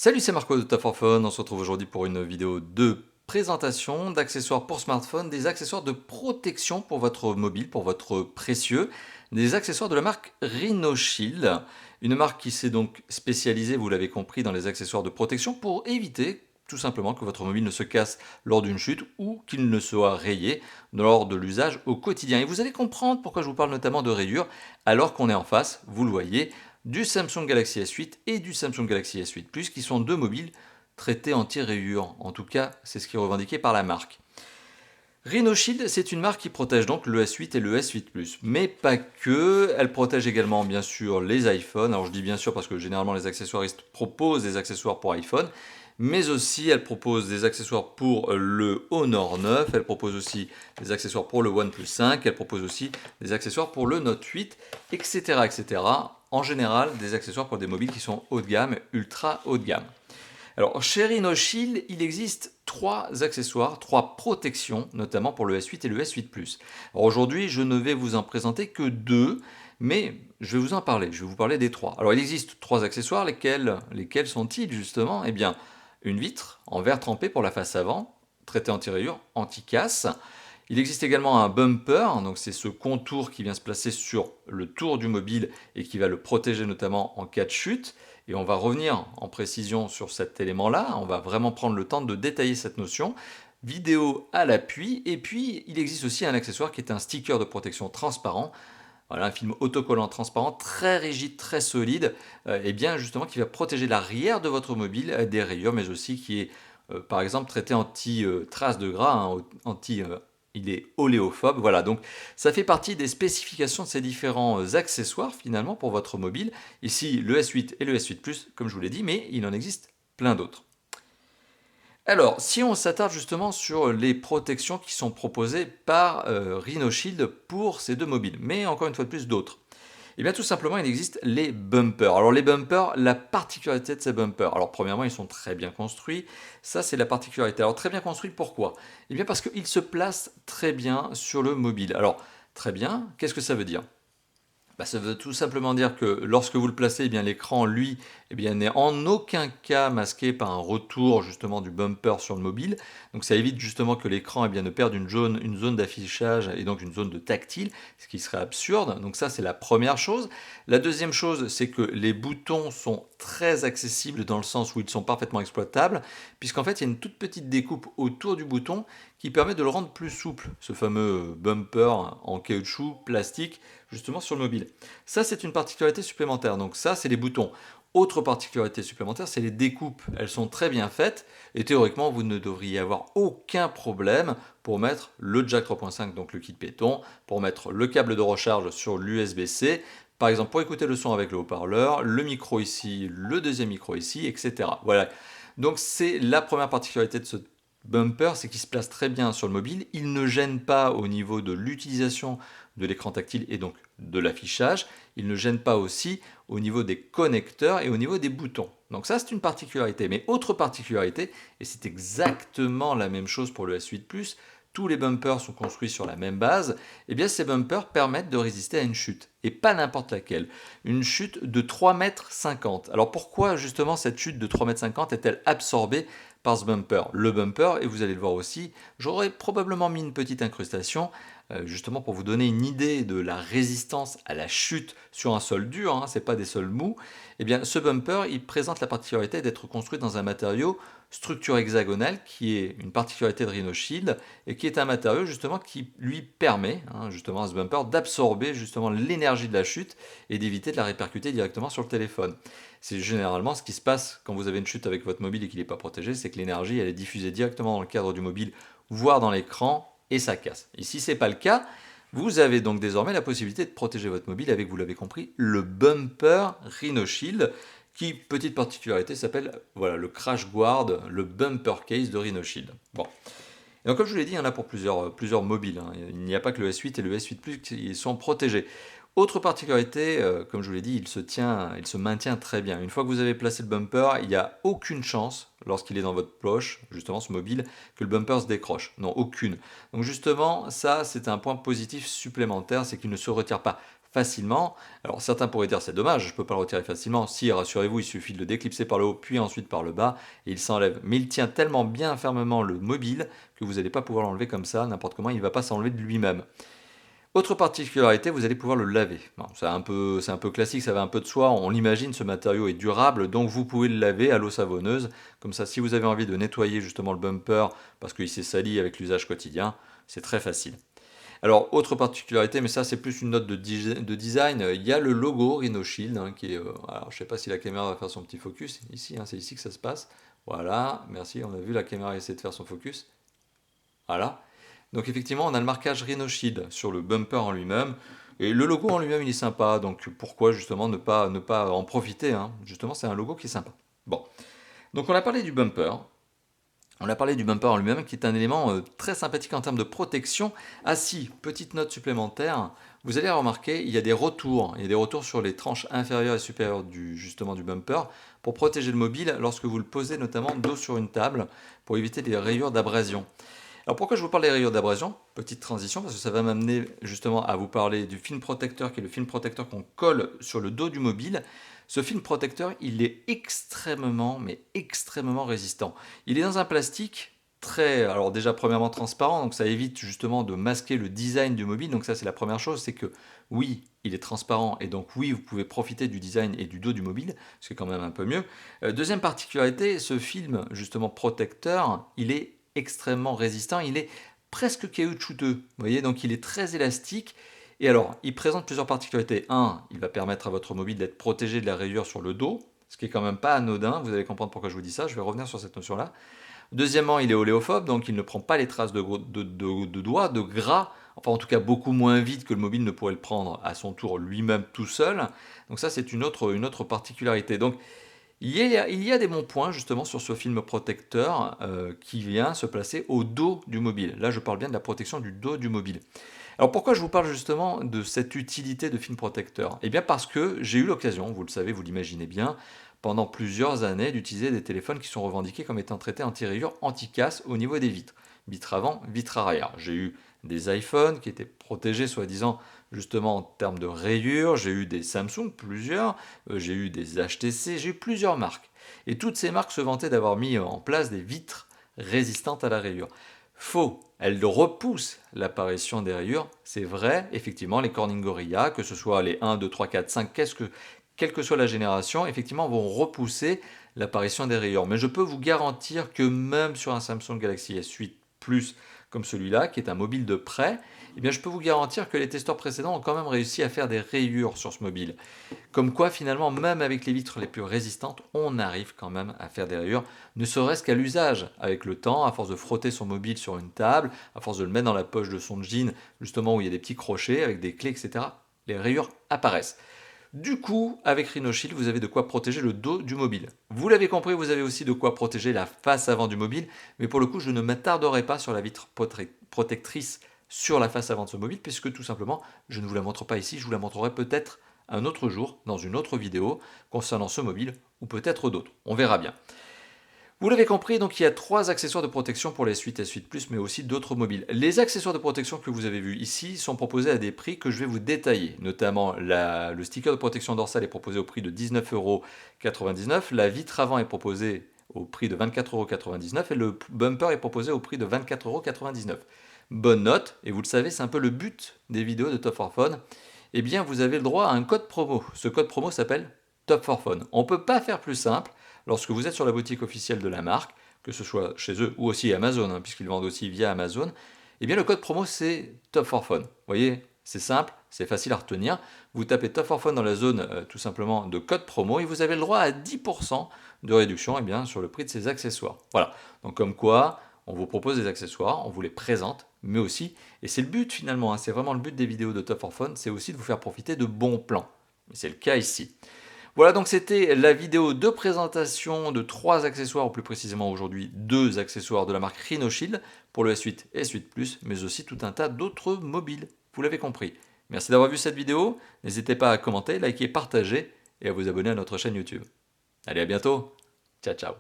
Salut, c'est Marco de Tap4Phone. On se retrouve aujourd'hui pour une vidéo de présentation d'accessoires pour smartphone, des accessoires de protection pour votre mobile, pour votre précieux, des accessoires de la marque RhinoShield, une marque qui s'est donc spécialisée, vous l'avez compris, dans les accessoires de protection pour éviter tout simplement que votre mobile ne se casse lors d'une chute ou qu'il ne soit rayé lors de l'usage au quotidien. Et vous allez comprendre pourquoi je vous parle notamment de rayures alors qu'on est en face, vous le voyez, du Samsung Galaxy S8 et du Samsung Galaxy S8 Plus, qui sont deux mobiles traités anti-rayures. En tout cas, c'est ce qui est revendiqué par la marque. RhinoShield, c'est une marque qui protège donc le S8 et le S8 Plus, mais pas que. Elle protège également bien sûr les iPhones. Alors je dis bien sûr parce que généralement les accessoiristes proposent des accessoires pour iPhone, mais aussi elle propose des accessoires pour le Honor 9, elle propose aussi des accessoires pour le OnePlus 5, elle propose aussi des accessoires pour le Note 8, etc. etc. En général, des accessoires pour des mobiles qui sont haut de gamme, ultra haut de gamme. Alors, chez RhinoShield, il existe trois accessoires, trois protections, notamment pour le S8 et le S8 Plus. Alors aujourd'hui, je ne vais vous en présenter que deux, mais je vais vous en parler. Je vais vous parler des trois. Alors, il existe trois accessoires, lesquels sont-ils justement? Eh bien, une vitre en verre trempé pour la face avant, traité anti-rayures, anti-casse. Il existe également un bumper, donc c'est ce contour qui vient se placer sur le tour du mobile et qui va le protéger notamment en cas de chute. Et on va revenir en précision sur cet élément-là, on va vraiment prendre le temps de détailler cette notion. Vidéo à l'appui, et puis il existe aussi un accessoire qui est un sticker de protection transparent. Voilà, un film autocollant transparent, très rigide, très solide, et bien justement qui va protéger l'arrière de votre mobile des rayures, mais aussi qui est par exemple traité anti-traces de gras, hein, il est oléophobe. Voilà, donc ça fait partie des spécifications de ces différents accessoires finalement pour votre mobile. Ici, le S8 et le S8 Plus, comme je vous l'ai dit, mais il en existe plein d'autres. Alors, si on s'attarde justement sur les protections qui sont proposées par RhinoShield pour ces deux mobiles, mais encore une fois de plus d'autres. Eh bien tout simplement, il existe les bumpers. Alors les bumpers, la particularité de ces bumpers, alors premièrement, ils sont très bien construits. Ça, c'est la particularité. Alors très bien construits, pourquoi? Eh bien parce qu'ils se placent très bien sur le mobile. Alors très bien, qu'est-ce que ça veut dire? Ça veut tout simplement dire que lorsque vous le placez, eh bien l'écran, lui, eh bien, n'est en aucun cas masqué par un retour justement du bumper sur le mobile. Donc ça évite justement que l'écran eh bien, ne perde une zone d'affichage et donc une zone de tactile, ce qui serait absurde. Donc ça, c'est la première chose. La deuxième chose, c'est que les boutons sont très accessibles dans le sens où ils sont parfaitement exploitables, puisqu'en fait, il y a une toute petite découpe autour du bouton qui permet de le rendre plus souple, ce fameux bumper en caoutchouc plastique justement sur le mobile. Ça, c'est une particularité supplémentaire. Donc ça, c'est les boutons. Autre particularité supplémentaire, c'est les découpes. Elles sont très bien faites et théoriquement, vous ne devriez avoir aucun problème pour mettre le jack 3.5, donc le kit péton, pour mettre le câble de recharge sur l'USB-C, par exemple pour écouter le son avec le haut-parleur, le micro ici, le deuxième micro ici, etc. Voilà. Donc c'est la première particularité de ce bumper, c'est qu'il se place très bien sur le mobile. Il ne gêne pas au niveau de l'utilisation de l'écran tactile et donc de l'affichage. Il ne gêne pas aussi au niveau des connecteurs et au niveau des boutons. Donc ça, c'est une particularité. Mais autre particularité, et c'est exactement la même chose pour le S8 Plus, tous les bumpers sont construits sur la même base, et bien ces bumpers permettent de résister à une chute, et pas n'importe laquelle. Une chute de 3,50 m. Alors pourquoi justement cette chute de 3,50 m est-elle absorbée par ce bumper? Le bumper, et vous allez le voir aussi, j'aurais probablement mis une petite incrustation, justement pour vous donner une idée de la résistance à la chute sur un sol dur, hein, ce n'est pas des sols mous. Eh bien, ce bumper, il présente la particularité d'être construit dans un matériau structure hexagonale qui est une particularité de RhinoShield et qui est un matériau justement qui lui permet justement à ce bumper d'absorber justement l'énergie de la chute et d'éviter de la répercuter directement sur le téléphone. C'est généralement ce qui se passe quand vous avez une chute avec votre mobile et qu'il n'est pas protégé, c'est que l'énergie elle est diffusée directement dans le cadre du mobile, voire dans l'écran, et ça casse. Ici, ce n'est pas le cas. Vous avez donc désormais la possibilité de protéger votre mobile avec, vous l'avez compris, le bumper RhinoShield, qui, petite particularité, s'appelle voilà, le Crash Guard, le bumper case de RhinoShield. Bon. Et donc, comme je vous l'ai dit, il y en a pour plusieurs mobiles. Il n'y a pas que le S8 et le S8 Plus qui sont protégés. Autre particularité, comme je vous l'ai dit, il se maintient très bien. Une fois que vous avez placé le bumper, il n'y a aucune chance, lorsqu'il est dans votre poche, justement ce mobile, que le bumper se décroche. Non, aucune. Donc justement, ça, c'est un point positif supplémentaire, c'est qu'il ne se retire pas facilement. Alors certains pourraient dire c'est dommage, je ne peux pas le retirer facilement. Si, rassurez-vous, il suffit de le déclipser par le haut, puis ensuite par le bas, et il s'enlève. Mais il tient tellement bien fermement le mobile que vous n'allez pas pouvoir l'enlever comme ça, n'importe comment, il ne va pas s'enlever de lui-même. Autre particularité, vous allez pouvoir le laver. Bon, c'est un peu classique, ça va un peu de soi, on l'imagine, ce matériau est durable, donc vous pouvez le laver à l'eau savonneuse. Comme ça, si vous avez envie de nettoyer justement le bumper, parce qu'il s'est sali avec l'usage quotidien, c'est très facile. Alors, autre particularité, mais ça c'est plus une note de design, il y a le logo Rhino Shield, hein, qui est... alors, je ne sais pas si la caméra va faire son petit focus, ici, hein, c'est ici que ça se passe. Voilà, merci, on a vu la caméra essayer de faire son focus. Voilà. Donc effectivement, on a le marquage Rhino Shield sur le bumper en lui-même. Et le logo en lui-même, il est sympa. Donc pourquoi justement ne pas en profiter, hein. Justement, c'est un logo qui est sympa. Bon. Donc on a parlé du bumper. On a parlé du bumper en lui-même, qui est un élément très sympathique en termes de protection. Ah si, petite note supplémentaire, vous allez remarquer, il y a des retours. Il y a des retours sur les tranches inférieures et supérieures justement du bumper pour protéger le mobile lorsque vous le posez notamment dos sur une table pour éviter des rayures d'abrasion. Alors pourquoi je vous parle des rayures d'abrasion? Petite transition, parce que ça va m'amener justement à vous parler du film protecteur, qui est le film protecteur qu'on colle sur le dos du mobile. Ce film protecteur, il est extrêmement, mais extrêmement résistant. Il est dans un plastique très, alors déjà premièrement transparent, donc ça évite justement de masquer le design du mobile. Donc ça c'est la première chose, c'est que oui, il est transparent et donc oui, vous pouvez profiter du design et du dos du mobile, ce qui est quand même un peu mieux. Deuxième particularité, ce film justement protecteur, il est extrêmement résistant, il est presque caoutchouteux, vous voyez, donc il est très élastique. Et alors, il présente plusieurs particularités. Un, il va permettre à votre mobile d'être protégé de la rayure sur le dos, ce qui est quand même pas anodin, vous allez comprendre pourquoi je vous dis ça, je vais revenir sur cette notion-là. Deuxièmement, il est oléophobe, donc il ne prend pas les traces de doigts, de gras, enfin en tout cas beaucoup moins vite que le mobile ne pourrait le prendre à son tour lui-même tout seul. Donc ça c'est une autre particularité. Donc il y a des bons points justement sur ce film protecteur qui vient se placer au dos du mobile. Là je parle bien de la protection du dos du mobile. Alors pourquoi je vous parle justement de cette utilité de film protecteur? Eh bien parce que j'ai eu l'occasion, vous le savez, vous l'imaginez bien, pendant plusieurs années d'utiliser des téléphones qui sont revendiqués comme étant traités anti-rayures, anti-casse au niveau des vitres. Vitres avant, vitres arrière. J'ai eu des iPhones qui étaient protégés soi-disant justement en termes de rayures, j'ai eu des Samsung, plusieurs, j'ai eu des HTC, j'ai eu plusieurs marques. Et toutes ces marques se vantaient d'avoir mis en place des vitres résistantes à la rayure. Faux, elles repoussent l'apparition des rayures, c'est vrai, effectivement, les Corning Gorilla, que ce soit les 1, 2, 3, 4, 5, quelle que soit la génération, effectivement, vont repousser l'apparition des rayures. Mais je peux vous garantir que même sur un Samsung Galaxy S8 Plus comme celui-là, qui est un mobile de prêt, eh bien, je peux vous garantir que les testeurs précédents ont quand même réussi à faire des rayures sur ce mobile. Comme quoi, finalement, même avec les vitres les plus résistantes, on arrive quand même à faire des rayures, ne serait-ce qu'à l'usage, avec le temps, à force de frotter son mobile sur une table, à force de le mettre dans la poche de son jean, justement où il y a des petits crochets avec des clés, etc. Les rayures apparaissent. Du coup, avec Rhino Shield, vous avez de quoi protéger le dos du mobile. Vous l'avez compris, vous avez aussi de quoi protéger la face avant du mobile, mais pour le coup, je ne m'attarderai pas sur la vitre protectrice sur la face avant de ce mobile, puisque tout simplement, je ne vous la montre pas ici, je vous la montrerai peut-être un autre jour, dans une autre vidéo, concernant ce mobile, ou peut-être d'autres. On verra bien. Vous l'avez compris, donc il y a 3 accessoires de protection pour les S8 et S8 Plus, mais aussi d'autres mobiles. Les accessoires de protection que vous avez vus ici sont proposés à des prix que je vais vous détailler. Notamment, le sticker de protection dorsale est proposé au prix de 19,99 €. La vitre avant est proposée au prix de 24,99 € et le bumper est proposé au prix de 24,99 €. Bonne note, et vous le savez, c'est un peu le but des vidéos de Top 4 Phone. Eh bien, vous avez le droit à un code promo. Ce code promo s'appelle Top 4 Phone. On ne peut pas faire plus simple. Lorsque vous êtes sur la boutique officielle de la marque, que ce soit chez eux ou aussi Amazon, hein, puisqu'ils vendent aussi via Amazon, eh bien le code promo c'est Top 4 Phone. Vous voyez, c'est simple, c'est facile à retenir. Vous tapez Top 4 Phone dans la zone tout simplement de code promo et vous avez le droit à 10% de réduction sur le prix de ces accessoires. Voilà, donc comme quoi, on vous propose des accessoires, on vous les présente, mais aussi, et c'est le but finalement, hein, c'est vraiment le but des vidéos de Top 4 Phone, c'est aussi de vous faire profiter de bons plans. Et c'est le cas ici. Voilà, donc c'était la vidéo de présentation de 3 accessoires, ou plus précisément aujourd'hui 2 accessoires de la marque Rhino Shield pour le S8 et S8 Plus, mais aussi tout un tas d'autres mobiles. Vous l'avez compris. Merci d'avoir vu cette vidéo. N'hésitez pas à commenter, liker, partager et à vous abonner à notre chaîne YouTube. Allez, à bientôt. Ciao, ciao.